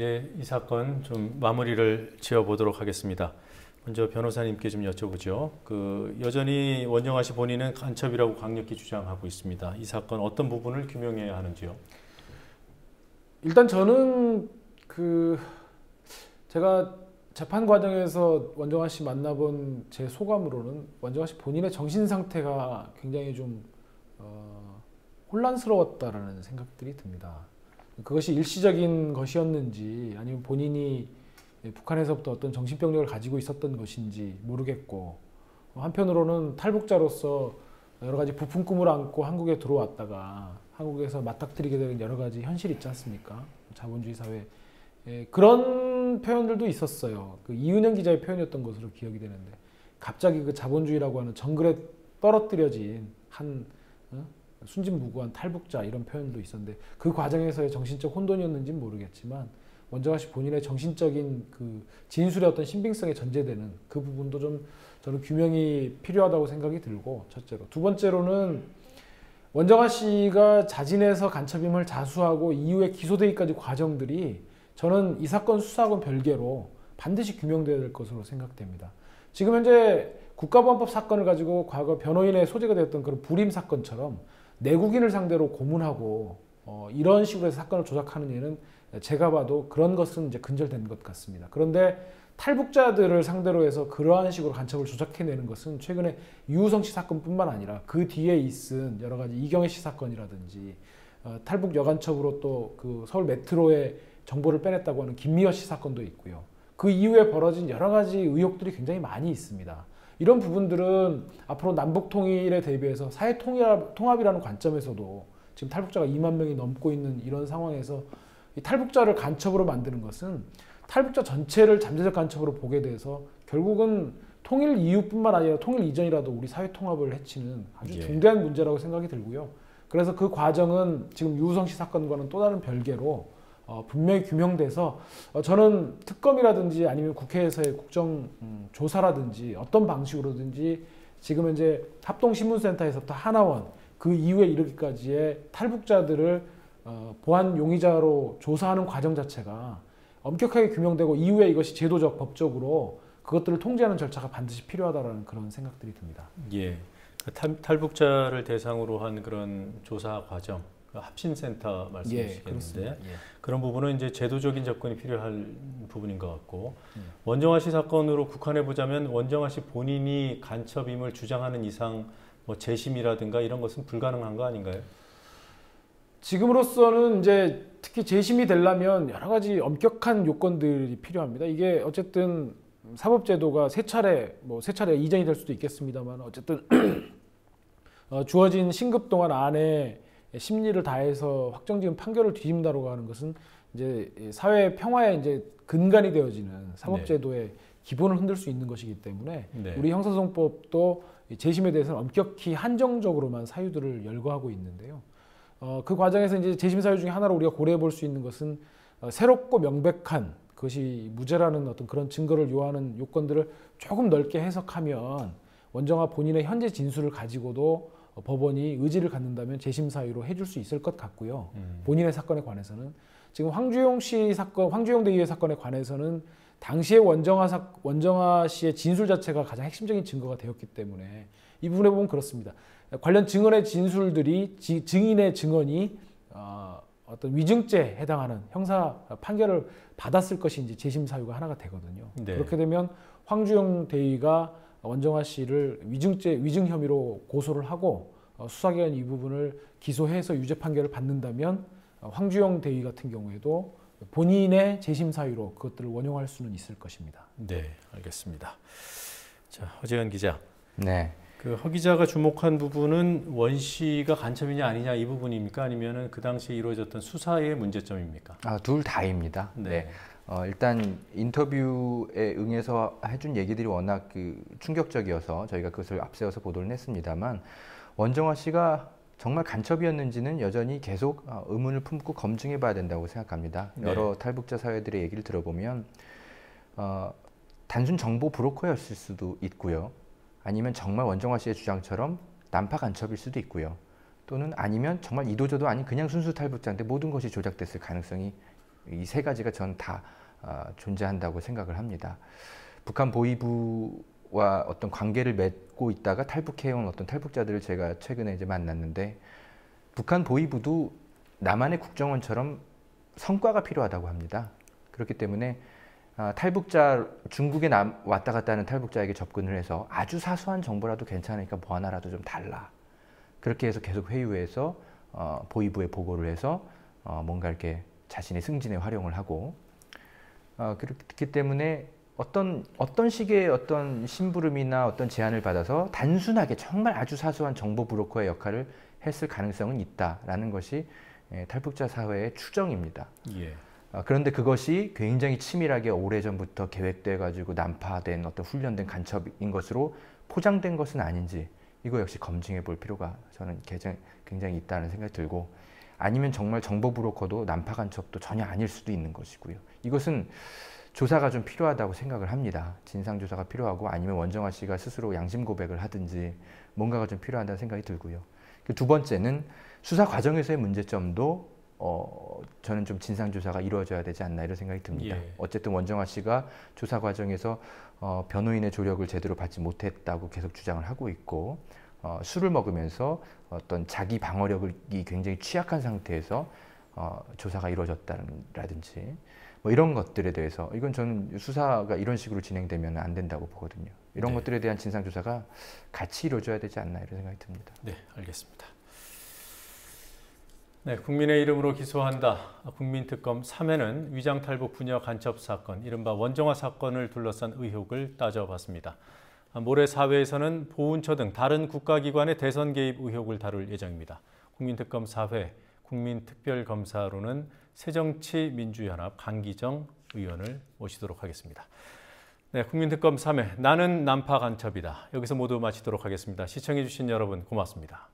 이제 이 사건 좀 마무리를 지어보도록 하겠습니다. 먼저 변호사님께 좀 여쭤보죠. 여전히 원정아 씨 본인은 간첩이라고 강력히 주장하고 있습니다. 이 사건 어떤 부분을 규명해야 하는지요? 일단 저는 제가 재판 과정에서 원정아 씨 만나본 제 소감으로는 원정아 씨 본인의 정신 상태가 굉장히 좀 혼란스러웠다라는 생각들이 듭니다. 그것이 일시적인 것이었는지 아니면 본인이 북한에서부터 어떤 정신병력을 가지고 있었던 것인지 모르겠고, 한편으로는 탈북자로서 여러 가지 부푼 꿈을 안고 한국에 들어왔다가 한국에서 맞닥뜨리게 되는 여러 가지 현실이 있지 않습니까? 자본주의 사회. 그런 표현들도 있었어요. 이은영 기자의 표현이었던 것으로 기억이 되는데, 갑자기 그 자본주의라고 하는 정글에 떨어뜨려진 한 순진무구한 탈북자, 이런 표현도 있었는데, 그 과정에서의 정신적 혼돈이었는지는 모르겠지만 원정아 씨 본인의 정신적인 진술의 어떤 신빙성에 전제되는 그 부분도 좀 저는 규명이 필요하다고 생각이 들고, 첫째로. 두 번째로는 원정아 씨가 자진해서 간첩임을 자수하고 이후에 기소되기까지 과정들이 저는 이 사건 수사하고는 별개로 반드시 규명돼야 될 것으로 생각됩니다. 지금 현재 국가보안법 사건을 가지고 과거 변호인의 소재가 되었던 그런 불임 사건처럼 내국인을 상대로 고문하고 이런 식으로 해서 사건을 조작하는 예는 제가 봐도 그런 것은 이제 근절된 것 같습니다. 그런데 탈북자들을 상대로 해서 그러한 식으로 간첩을 조작해내는 것은 최근에 유우성 씨 사건뿐만 아니라 그 뒤에 있은 여러 가지 이경혜 씨 사건이라든지 탈북 여간첩으로 또 서울 메트로에 정보를 빼냈다고 하는 김미화 씨 사건도 있고요. 그 이후에 벌어진 여러 가지 의혹들이 굉장히 많이 있습니다. 이런 부분들은 앞으로 남북 통일에 대비해서 사회 통합이라는 관점에서도 지금 탈북자가 2만 명이 넘고 있는 이런 상황에서 이 탈북자를 간첩으로 만드는 것은 탈북자 전체를 잠재적 간첩으로 보게 돼서 결국은 통일 이후뿐만 아니라 통일 이전이라도 우리 사회 통합을 해치는 아주 중대한 문제라고 생각이 들고요. 그래서 그 과정은 지금 유우성 씨 사건과는 또 다른 별개로 분명히 규명돼서 저는 특검이라든지 아니면 국회에서의 국정조사라든지 어떤 방식으로든지 지금 현재 합동신문센터에서부터 하나원 그 이후에 이르기까지의 탈북자들을 보안 용의자로 조사하는 과정 자체가 엄격하게 규명되고 이후에 이것이 제도적, 법적으로 그것들을 통제하는 절차가 반드시 필요하다는 그런 생각들이 듭니다. 예, 탈북자를 대상으로 한 그런 조사 과정, 합신센터 말씀이시겠는데, 예. 그런 부분은 이제 제도적인 접근이 필요할 부분인 것 같고, 원정아 씨 사건으로 국한해 보자면 원정아 씨 본인이 간첩임을 주장하는 이상 뭐 재심이라든가 이런 것은 불가능한 거 아닌가요? 지금으로서는 이제 특히 재심이 되려면 여러 가지 엄격한 요건들이 필요합니다. 이게 어쨌든 사법제도가 세 차례 이전이 될 수도 있겠습니다만 어쨌든 주어진 신급 동안 안에 심리를 다해서 확정지은 판결을 뒤집는다고 하는 것은 이제 사회 평화의 이제 근간이 되어지는 사법제도의 기본을 흔들 수 있는 것이기 때문에 우리 형사소송법도 재심에 대해서는 엄격히 한정적으로만 사유들을 열거하고 있는데요. 그 과정에서 이제 재심 사유 중에 하나로 우리가 고려해 볼 수 있는 것은 새롭고 명백한 그것이 무죄라는 어떤 그런 증거를 요하는 요건들을 조금 넓게 해석하면 원정아 본인의 현재 진술을 가지고도 법원이 의지를 갖는다면 재심 사유로 해줄 수 있을 것 같고요. 본인의 사건에 관해서는 지금 황주용 씨 사건, 황주용 대위의 사건에 관해서는 당시에 원정아 씨의 진술 자체가 가장 핵심적인 증거가 되었기 때문에 이 부분에 보면 그렇습니다. 관련 증언의 진술들이 증인의 증언이 어떤 위증죄에 해당하는 형사 판결을 받았을 것이 이제 재심 사유가 하나가 되거든요. 그렇게 되면 황주영 대위가 원정아 씨를 위증 혐의로 고소를 하고 수사기관 이 부분을 기소해서 유죄 판결을 받는다면 황주영 대위 같은 경우에도 본인의 재심 사유로 그것들을 원용할 수는 있을 것입니다. 네, 알겠습니다. 자, 허재현 기자. 네. 허 기자가 주목한 부분은 원 씨가 간첩이냐 아니냐 이 부분입니까? 아니면은 그 당시에 이루어졌던 수사의 문제점입니까? 둘 다입니다. 네. 일단 인터뷰에 응해서 해준 얘기들이 워낙 충격적이어서 저희가 그것을 앞세워서 보도를 했습니다만, 원정아 씨가 정말 간첩이었는지는 여전히 계속 의문을 품고 검증해 봐야 된다고 생각합니다. 여러 탈북자 사회들의 얘기를 들어보면 단순 정보 브로커였을 수도 있고요. 아니면 정말 원정아 씨의 주장처럼 난파 간첩일 수도 있고요. 또는 아니면 정말 이도저도 아닌 그냥 순수 탈북자인데 모든 것이 조작됐을 가능성이 이 세 가지가 전 다 존재한다고 생각을 합니다. 북한 보위부와 어떤 관계를 맺고 있다가 탈북해온 어떤 탈북자들을 제가 최근에 이제 만났는데 북한 보위부도 남한의 국정원처럼 성과가 필요하다고 합니다. 그렇기 때문에 탈북자 중국에 왔다 갔다 하는 탈북자에게 접근을 해서 아주 사소한 정보라도 괜찮으니까 뭐 하나라도 좀 달라. 그렇게 해서 계속 회유해서 보위부에 보고를 해서 뭔가 이렇게 자신의 승진에 활용을 하고 그렇기 때문에 어떤 식의 어떤 심부름이나 어떤 제안을 받아서 단순하게 정말 아주 사소한 정보 브로커의 역할을 했을 가능성은 있다라는 것이 탈북자 사회의 추정입니다. 예. 그런데 그것이 굉장히 치밀하게 오래전부터 계획돼 가지고 난파된 어떤 훈련된 간첩인 것으로 포장된 것은 아닌지 이거 역시 검증해 볼 필요가 저는 굉장히 있다는 생각이 들고 아니면 정말 정보 브로커도 난파 간첩도 전혀 아닐 수도 있는 것이고요. 이것은 조사가 좀 필요하다고 생각을 합니다. 진상 조사가 필요하고 아니면 원정화 씨가 스스로 양심 고백을 하든지 뭔가가 좀 필요하다는 생각이 들고요. 두 번째는 수사 과정에서의 문제점도 저는 좀 진상조사가 이루어져야 되지 않나 이런 생각이 듭니다. 예. 어쨌든 원정화 씨가 조사 과정에서 변호인의 조력을 제대로 받지 못했다고 계속 주장을 하고 있고 술을 먹으면서 어떤 자기 방어력이 굉장히 취약한 상태에서 조사가 이루어졌다든지 뭐 이런 것들에 대해서 이건 저는 수사가 이런 식으로 진행되면 안 된다고 보거든요. 이런 네. 것들에 대한 진상조사가 같이 이루어져야 되지 않나 이런 생각이 듭니다. 네, 알겠습니다. 네, 국민의 이름으로 기소한다. 국민특검 3회는 위장탈북 부녀 간첩 사건, 이른바 원정화 사건을 둘러싼 의혹을 따져봤습니다. 모레 4회에서는 보훈처 등 다른 국가기관의 대선 개입 의혹을 다룰 예정입니다. 국민특검 4회 국민특별검사로는 새정치민주연합 강기정 의원을 모시도록 하겠습니다. 네, 국민특검 3회 나는 난파 간첩이다. 여기서 모두 마치도록 하겠습니다. 시청해 주신 여러분 고맙습니다.